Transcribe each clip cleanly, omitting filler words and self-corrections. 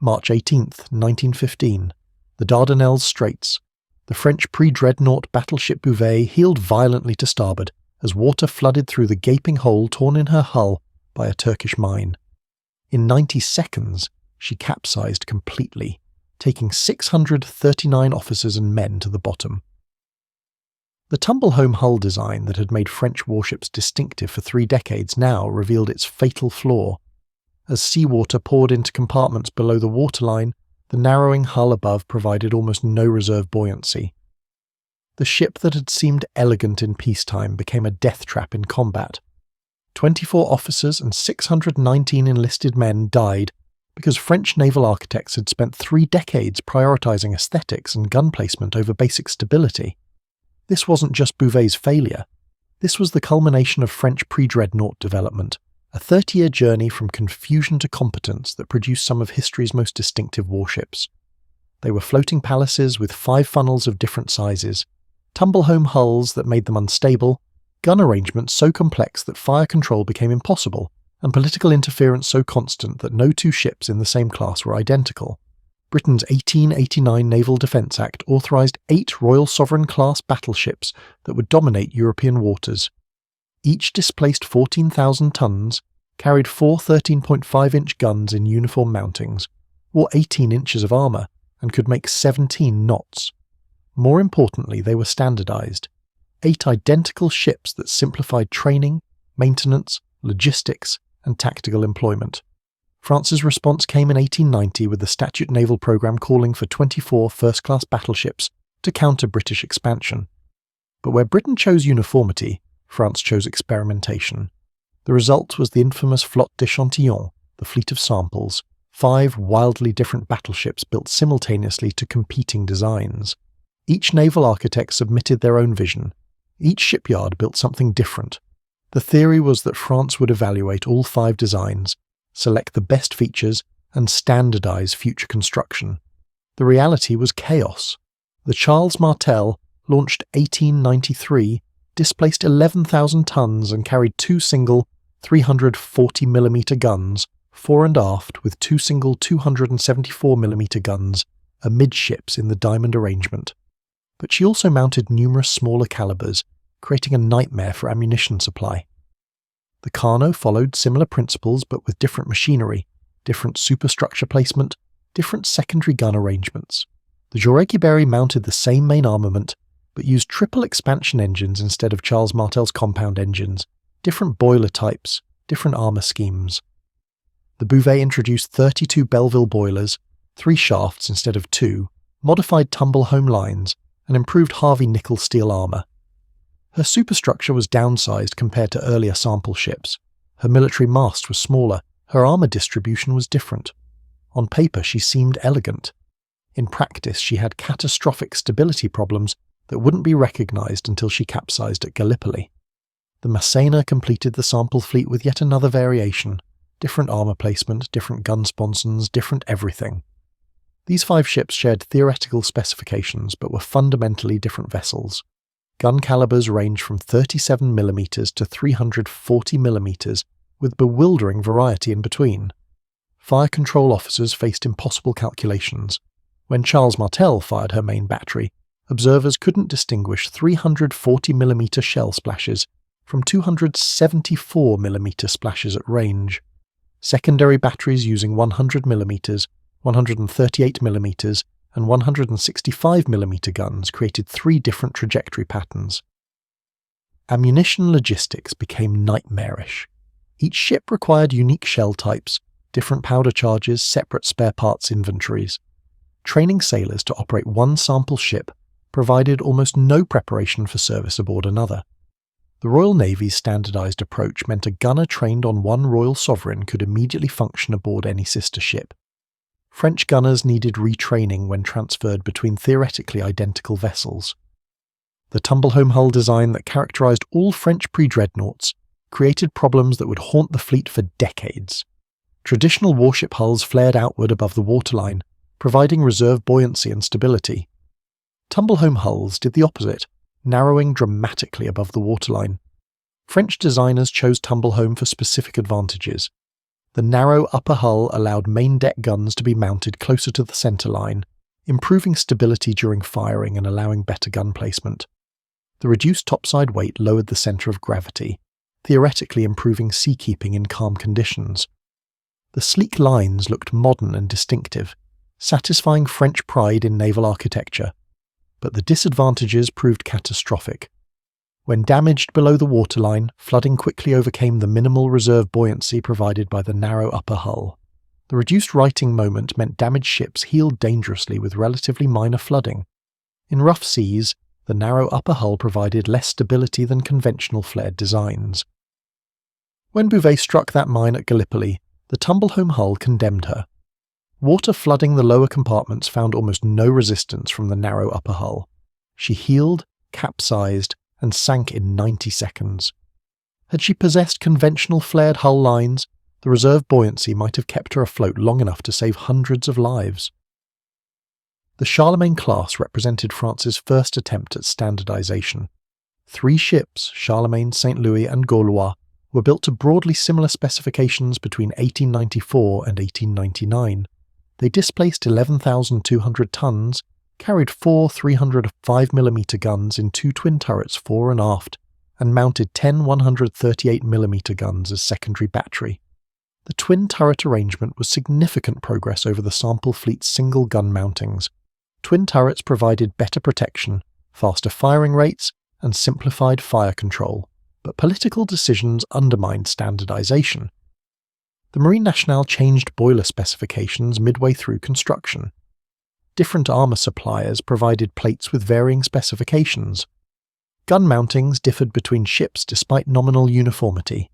March 18, 1915. The Dardanelles Straits. The French Pre-Dreadnought battleship Bouvet heeled violently to starboard as water flooded through the gaping hole torn in her hull by a Turkish mine. In 90 seconds, she capsized completely, taking 639 officers and men to the bottom. The tumble-home hull design that had made French warships distinctive for 3 decades now revealed its fatal flaw. As seawater poured into compartments below the waterline, the narrowing hull above provided almost no reserve buoyancy. The ship that had seemed elegant in peacetime became a death trap in combat. 24 officers and 619 enlisted men died because French naval architects had spent 3 decades prioritizing aesthetics and gun placement over basic stability. This wasn't just Bouvet's failure. This was the culmination of French pre-dreadnought development, a 30-year journey from confusion to competence that produced some of history's most distinctive warships. They were floating palaces with 5 funnels of different sizes, tumble-home hulls that made them unstable, gun arrangements so complex that fire control became impossible, and political interference so constant that no 2 ships in the same class were identical. Britain's 1889 Naval Defence Act authorised 8 Royal Sovereign-class battleships that would dominate European waters. Each displaced 14,000 tons, carried 4 13.5-inch guns in uniform mountings, wore 18 inches of armour, and could make 17 knots. More importantly, they were standardised. 8 identical ships that simplified training, maintenance, logistics, and tactical employment. France's response came in 1890 with the Statute Naval Programme calling for 24 first-class battleships to counter British expansion. But where Britain chose uniformity, France chose experimentation. The result was the infamous Flotte d'Échantillons, the fleet of samples, 5 wildly different battleships built simultaneously to competing designs. Each naval architect submitted their own vision. Each shipyard built something different. The theory was that France would evaluate all 5 designs, select the best features, and standardise future construction. The reality was chaos. The Charles Martel, launched 1893, displaced 11,000 tons and carried 2 single 340mm guns, fore and aft, with 2 single 274mm guns, amidships in the diamond arrangement. But she also mounted numerous smaller calibers, creating a nightmare for ammunition supply. The Carnot followed similar principles but with different machinery, different superstructure placement, different secondary gun arrangements. The Jaurès-Guibéry mounted the same main armament, but used triple expansion engines instead of Charles Martel's compound engines, different boiler types, different armour schemes. The Bouvet introduced 32 Belleville boilers, 3 shafts instead of 2, modified tumble-home lines, and improved Harvey nickel steel armour. Her superstructure was downsized compared to earlier sample ships. Her military mast was smaller, her armour distribution was different. On paper she seemed elegant. In practice she had catastrophic stability problems that wouldn't be recognised until she capsized at Gallipoli. The Massena completed the sample fleet with yet another variation, different armour placement, different gun sponsons, different everything. These 5 ships shared theoretical specifications but were fundamentally different vessels. Gun calibers range from 37mm to 340mm, with bewildering variety in between. Fire control officers faced impossible calculations. When Charles Martel fired her main battery, observers couldn't distinguish 340mm shell splashes from 274mm splashes at range. Secondary batteries using 100mm, 138mm, and 165mm guns created 3 different trajectory patterns. Ammunition logistics became nightmarish. Each ship required unique shell types, different powder charges, separate spare parts inventories. Training sailors to operate one sample ship provided almost no preparation for service aboard another. The Royal Navy's standardised approach meant a gunner trained on one Royal Sovereign could immediately function aboard any sister ship. French gunners needed retraining when transferred between theoretically identical vessels. The tumble-home hull design that characterised all French pre-dreadnoughts created problems that would haunt the fleet for decades. Traditional warship hulls flared outward above the waterline, providing reserve buoyancy and stability. Tumble-home hulls did the opposite, narrowing dramatically above the waterline. French designers chose tumble-home for specific advantages. The narrow upper hull allowed main deck guns to be mounted closer to the centre line, improving stability during firing and allowing better gun placement. The reduced topside weight lowered the centre of gravity, theoretically improving seakeeping in calm conditions. The sleek lines looked modern and distinctive, satisfying French pride in naval architecture, but the disadvantages proved catastrophic. When damaged below the waterline, flooding quickly overcame the minimal reserve buoyancy provided by the narrow upper hull. The reduced righting moment meant damaged ships heeled dangerously with relatively minor flooding. In rough seas, the narrow upper hull provided less stability than conventional flared designs. When Bouvet struck that mine at Gallipoli, the tumble-home hull condemned her. Water flooding the lower compartments found almost no resistance from the narrow upper hull. She heeled, capsized, and sank in 90 seconds. Had she possessed conventional flared hull lines, the reserve buoyancy might have kept her afloat long enough to save hundreds of lives. The Charlemagne class represented France's first attempt at standardization. 3 ships, Charlemagne, St. Louis, and Gaulois, were built to broadly similar specifications between 1894 and 1899. They displaced 11,200 tons, carried 4 305mm guns in 2 twin turrets fore and aft, and mounted 10 138mm guns as secondary battery. The twin turret arrangement was significant progress over the sample fleet's single gun mountings. Twin turrets provided better protection, faster firing rates, and simplified fire control, but political decisions undermined standardization. The Marine Nationale changed boiler specifications midway through construction. Different armour suppliers provided plates with varying specifications. Gun mountings differed between ships despite nominal uniformity.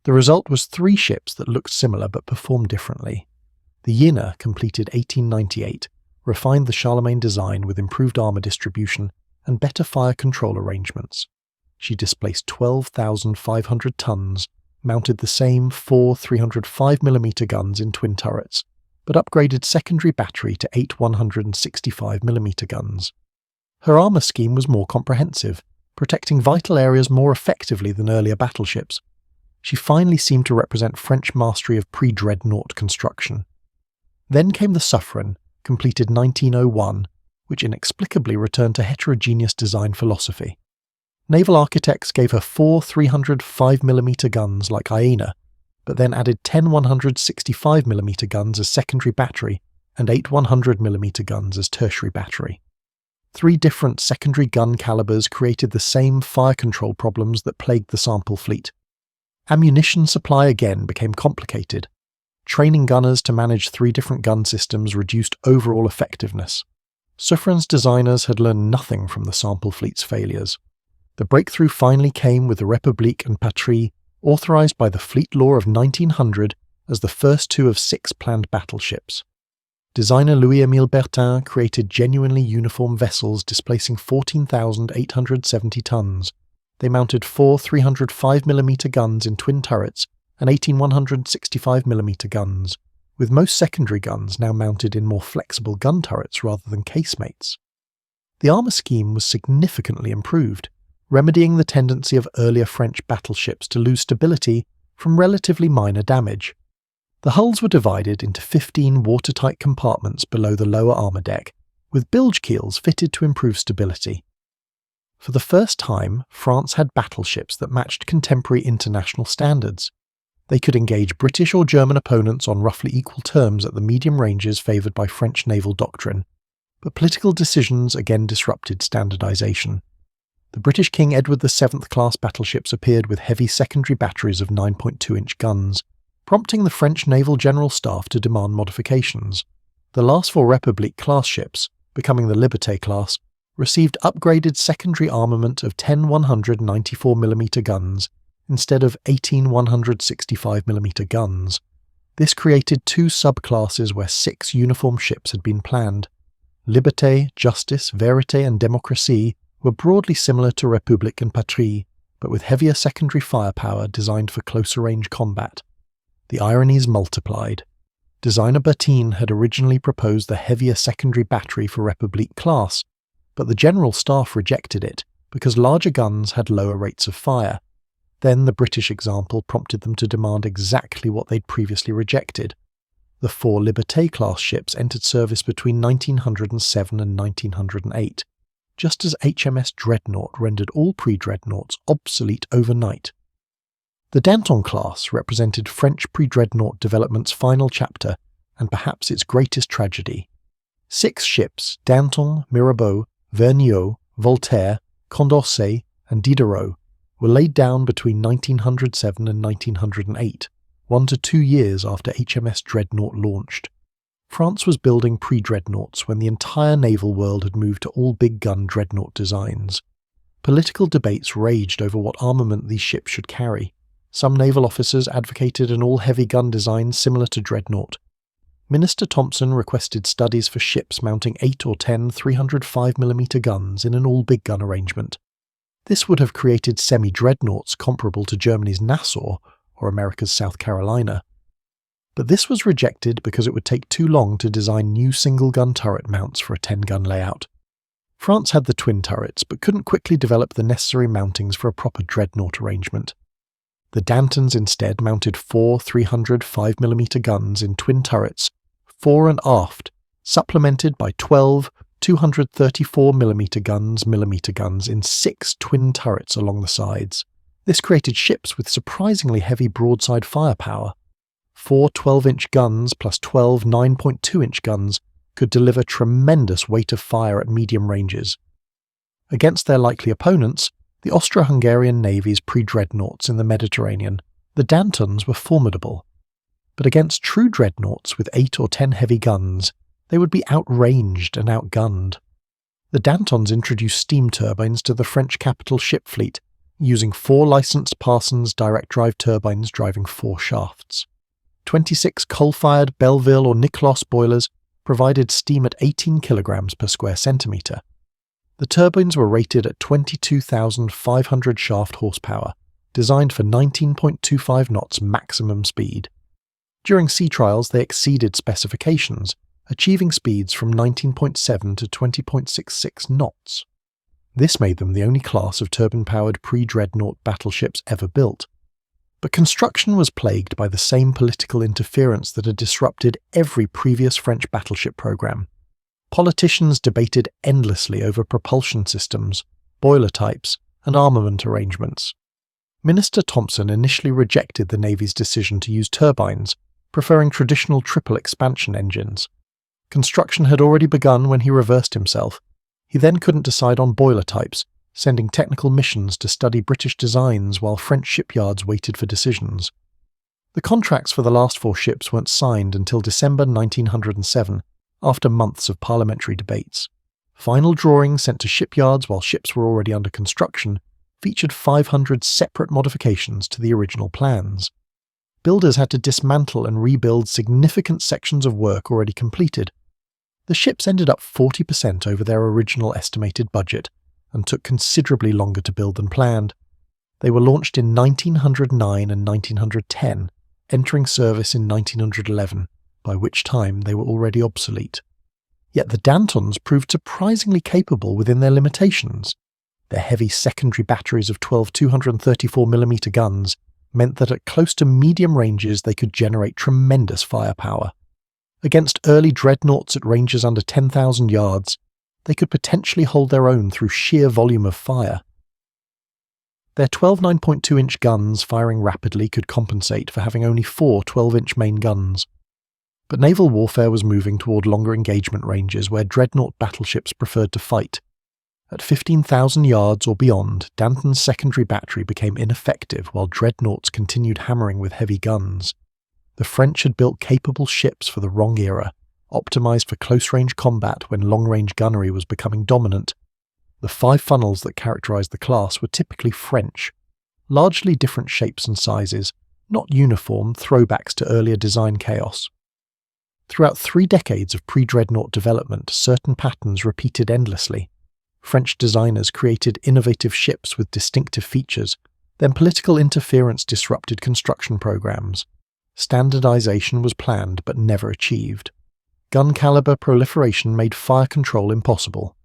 The result was 3 ships that looked similar but performed differently. The Jena, completed 1898, refined the Charlemagne design with improved armour distribution and better fire control arrangements. She displaced 12,500 tons, mounted the same 4 305mm guns in twin turrets, but upgraded secondary battery to 8 165mm guns. Her armour scheme was more comprehensive, protecting vital areas more effectively than earlier battleships. She finally seemed to represent French mastery of pre-Dreadnought construction. Then came the Suffren, completed 1901, which inexplicably returned to heterogeneous design philosophy. Naval architects gave her 4 305mm guns like Iena, but then added 10 165mm guns as secondary battery and 8 100mm guns as tertiary battery. 3 different secondary gun calibers created the same fire control problems that plagued the sample fleet. Ammunition supply again became complicated. Training gunners to manage 3 different gun systems reduced overall effectiveness. Suffren's designers had learned nothing from the sample fleet's failures. The breakthrough finally came with the République and Patrie, authorized by the Fleet Law of 1900 as the first 2 of 6 planned battleships. Designer Louis-Émile Bertin created genuinely uniform vessels displacing 14,870 tons. They mounted 4 305mm guns in twin turrets and 18 165mm guns, with most secondary guns now mounted in more flexible gun turrets rather than casemates. The armour scheme was significantly improved, remedying the tendency of earlier French battleships to lose stability from relatively minor damage. The hulls were divided into 15 watertight compartments below the lower armour deck, with bilge keels fitted to improve stability. For the first time, France had battleships that matched contemporary international standards. They could engage British or German opponents on roughly equal terms at the medium ranges favoured by French naval doctrine, but political decisions again disrupted standardisation. The British King Edward VII class battleships appeared with heavy secondary batteries of 9.2-inch guns, prompting the French Naval General Staff to demand modifications. The last 4 République class ships, becoming the Liberté class, received upgraded secondary armament of 10 194mm guns instead of 18 165mm guns. This created 2 subclasses where 6 uniform ships had been planned. Liberté, Justice, Vérité and Démocratie were broadly similar to République and Patrie, but with heavier secondary firepower designed for closer range combat. The ironies multiplied. Designer Bertin had originally proposed the heavier secondary battery for République class, but the General Staff rejected it because larger guns had lower rates of fire. Then the British example prompted them to demand exactly what they'd previously rejected. The 4 Liberté-class ships entered service between 1907 and 1908, just as HMS Dreadnought rendered all pre-dreadnoughts obsolete overnight. The Danton class represented French pre-dreadnought development's final chapter and perhaps its greatest tragedy. 6 ships, Danton, Mirabeau, Vergniaud, Voltaire, Condorcet, and Diderot, were laid down between 1907 and 1908, 1 to 2 years after HMS Dreadnought launched. France was building pre-dreadnoughts when the entire naval world had moved to all big-gun dreadnought designs. Political debates raged over what armament these ships should carry. Some naval officers advocated an all-heavy gun design similar to Dreadnought. Minister Thompson requested studies for ships mounting 8 or 10 305mm guns in an all-big-gun arrangement. This would have created semi-dreadnoughts comparable to Germany's Nassau or America's South Carolina. But this was rejected because it would take too long to design new single-gun turret mounts for a 10-gun layout. France had the twin turrets, but couldn't quickly develop the necessary mountings for a proper dreadnought arrangement. The Dantons instead mounted 4 305mm guns in twin turrets, fore and aft, supplemented by 12 234mm guns in 6 twin turrets along the sides. This created ships with surprisingly heavy broadside firepower. 4 12-inch guns plus 12 9.2-inch guns could deliver tremendous weight of fire at medium ranges. Against their likely opponents, the Austro-Hungarian Navy's pre-dreadnoughts in the Mediterranean, the Dantons were formidable. But against true dreadnoughts with 8 or 10 heavy guns, they would be outranged and outgunned. The Dantons introduced steam turbines to the French capital ship fleet, using 4 licensed Parsons direct-drive turbines driving 4 shafts. 26 coal-fired Belleville or Nicholas boilers provided steam at 18 kilograms per square centimetre. The turbines were rated at 22,500 shaft horsepower, designed for 19.25 knots maximum speed. During sea trials they exceeded specifications, achieving speeds from 19.7 to 20.66 knots. This made them the only class of turbine-powered pre-dreadnought battleships ever built. But construction was plagued by the same political interference that had disrupted every previous French battleship program. Politicians debated endlessly over propulsion systems, boiler types, and armament arrangements. Minister Thompson initially rejected the Navy's decision to use turbines, preferring traditional triple expansion engines. Construction had already begun when he reversed himself. He then couldn't decide on boiler types, sending technical missions to study British designs while French shipyards waited for decisions. The contracts for the last 4 ships weren't signed until December 1907, after months of parliamentary debates. Final drawings sent to shipyards while ships were already under construction featured 500 separate modifications to the original plans. Builders had to dismantle and rebuild significant sections of work already completed. The ships ended up 40% over their original estimated budget and took considerably longer to build than planned. They were launched in 1909 and 1910, entering service in 1911, by which time they were already obsolete. Yet the Dantons proved surprisingly capable within their limitations. Their heavy secondary batteries of 12 234mm guns meant that at close to medium ranges they could generate tremendous firepower. Against early dreadnoughts at ranges under 10,000 yards, they could potentially hold their own through sheer volume of fire. Their 12 9.2-inch guns firing rapidly could compensate for having only 4 12-inch main guns. But naval warfare was moving toward longer engagement ranges where dreadnought battleships preferred to fight. At 15,000 yards or beyond, Danton's secondary battery became ineffective while dreadnoughts continued hammering with heavy guns. The French had built capable ships for the wrong era, optimized for close-range combat when long-range gunnery was becoming dominant. The 5 funnels that characterized the class were typically French, largely different shapes and sizes, not uniform throwbacks to earlier design chaos. Throughout 3 decades of pre-dreadnought development, certain patterns repeated endlessly. French designers created innovative ships with distinctive features, then political interference disrupted construction programs. Standardization was planned but never achieved. Gun caliber proliferation made fire control impossible.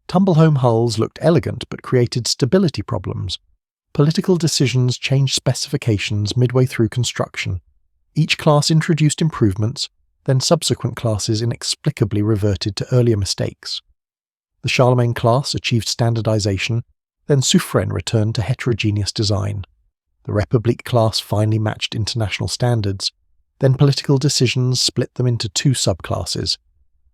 Tumble-home hulls looked elegant but created stability problems. Political decisions changed specifications midway through construction. Each class introduced improvements, then subsequent classes inexplicably reverted to earlier mistakes. The Charlemagne class achieved standardization, then Suffren returned to heterogeneous design. The Republique class finally matched international standards, then political decisions split them into two subclasses.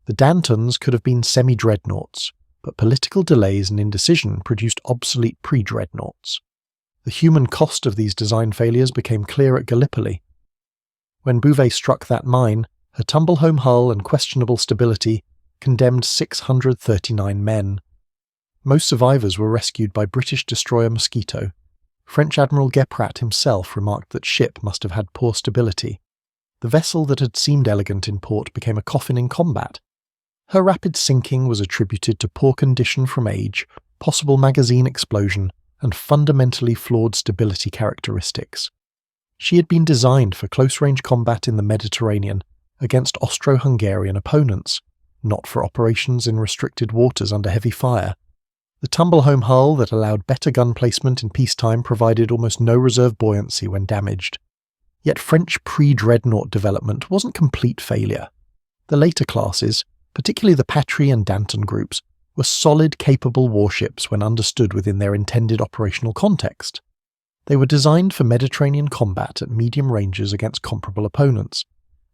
The Dantons could have been semi-dreadnoughts, but political delays and indecision produced obsolete pre-dreadnoughts. The human cost of these design failures became clear at Gallipoli. When Bouvet struck that mine, her tumble-home hull and questionable stability condemned 639 men. Most survivors were rescued by British destroyer Mosquito. French Admiral Guéprat himself remarked that ship must have had poor stability. The vessel that had seemed elegant in port became a coffin in combat. Her rapid sinking was attributed to poor condition from age, possible magazine explosion, and fundamentally flawed stability characteristics. She had been designed for close-range combat in the Mediterranean against Austro-Hungarian opponents, not for operations in restricted waters under heavy fire. The tumble-home hull that allowed better gun placement in peacetime provided almost no reserve buoyancy when damaged. Yet French pre-dreadnought development wasn't complete failure. The later classes, particularly the Patry and Danton groups, were solid, capable warships when understood within their intended operational context. They were designed for Mediterranean combat at medium ranges against comparable opponents.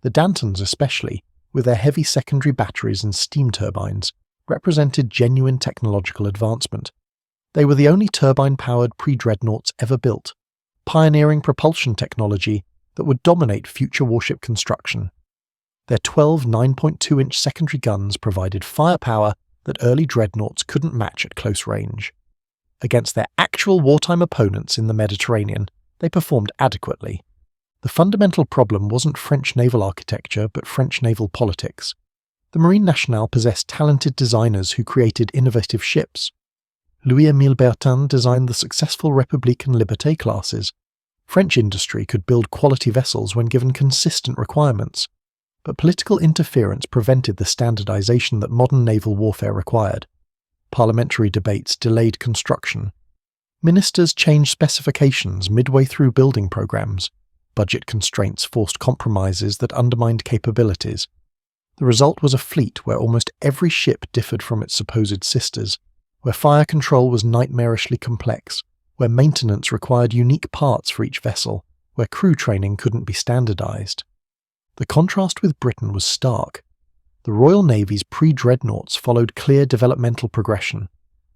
The Dantons especially, with their heavy secondary batteries and steam turbines, represented genuine technological advancement. They were the only turbine-powered pre-dreadnoughts ever built, pioneering propulsion technology that would dominate future warship construction. Their 12 9.2-inch secondary guns provided firepower that early dreadnoughts couldn't match at close range. Against their actual wartime opponents in the Mediterranean, they performed adequately. The fundamental problem wasn't French naval architecture, but French naval politics. The Marine Nationale possessed talented designers who created innovative ships. Louis-Émile Bertin designed the successful République and Liberté classes. French industry could build quality vessels when given consistent requirements, but political interference prevented the standardization that modern naval warfare required. Parliamentary debates delayed construction. Ministers changed specifications midway through building programs. Budget constraints forced compromises that undermined capabilities. The result was a fleet where almost every ship differed from its supposed sisters, where fire control was nightmarishly complex, where maintenance required unique parts for each vessel, where crew training couldn't be standardized. The contrast with Britain was stark. The Royal Navy's pre-dreadnoughts followed clear developmental progression.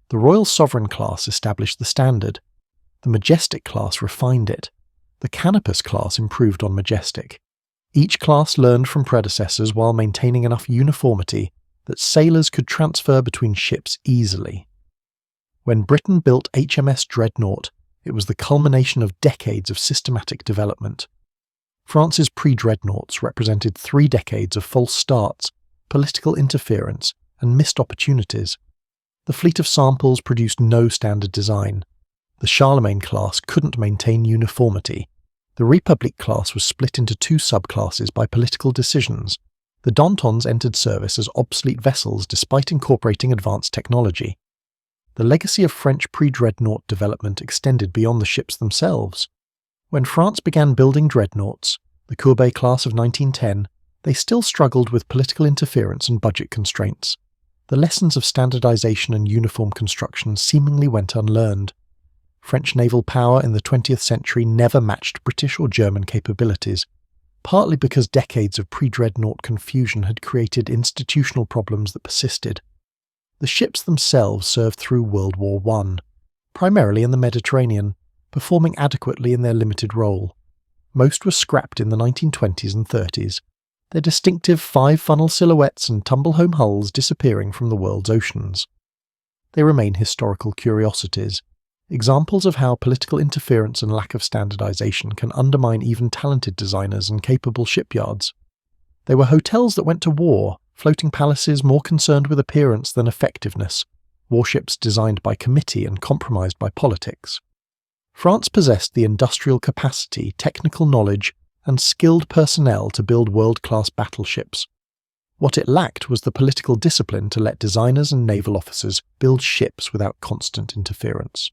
The Royal Sovereign class established the standard. The Majestic class refined it. The Canopus class improved on Majestic. Each class learned from predecessors while maintaining enough uniformity that sailors could transfer between ships easily. When Britain built HMS Dreadnought, it was the culmination of decades of systematic development. France's pre-dreadnoughts represented 3 decades of false starts, political interference, and missed opportunities. The fleet of samples produced no standard design. The Charlemagne class couldn't maintain uniformity. The Republique class was split into 2 subclasses by political decisions. The Dantons entered service as obsolete vessels despite incorporating advanced technology. The legacy of French pre-dreadnought development extended beyond the ships themselves. When France began building dreadnoughts, the Courbet class of 1910, they still struggled with political interference and budget constraints. The lessons of standardization and uniform construction seemingly went unlearned. French naval power in the 20th century never matched British or German capabilities, partly because decades of pre-dreadnought confusion had created institutional problems that persisted. The ships themselves served through World War I, primarily in the Mediterranean, performing adequately in their limited role. Most were scrapped in the 1920s and 30s, their distinctive 5-funnel silhouettes and tumble-home hulls disappearing from the world's oceans. They remain historical curiosities, examples of how political interference and lack of standardization can undermine even talented designers and capable shipyards. They were hotels that went to war, floating palaces more concerned with appearance than effectiveness, warships designed by committee and compromised by politics. France possessed the industrial capacity, technical knowledge, and skilled personnel to build world-class battleships. What it lacked was the political discipline to let designers and naval officers build ships without constant interference.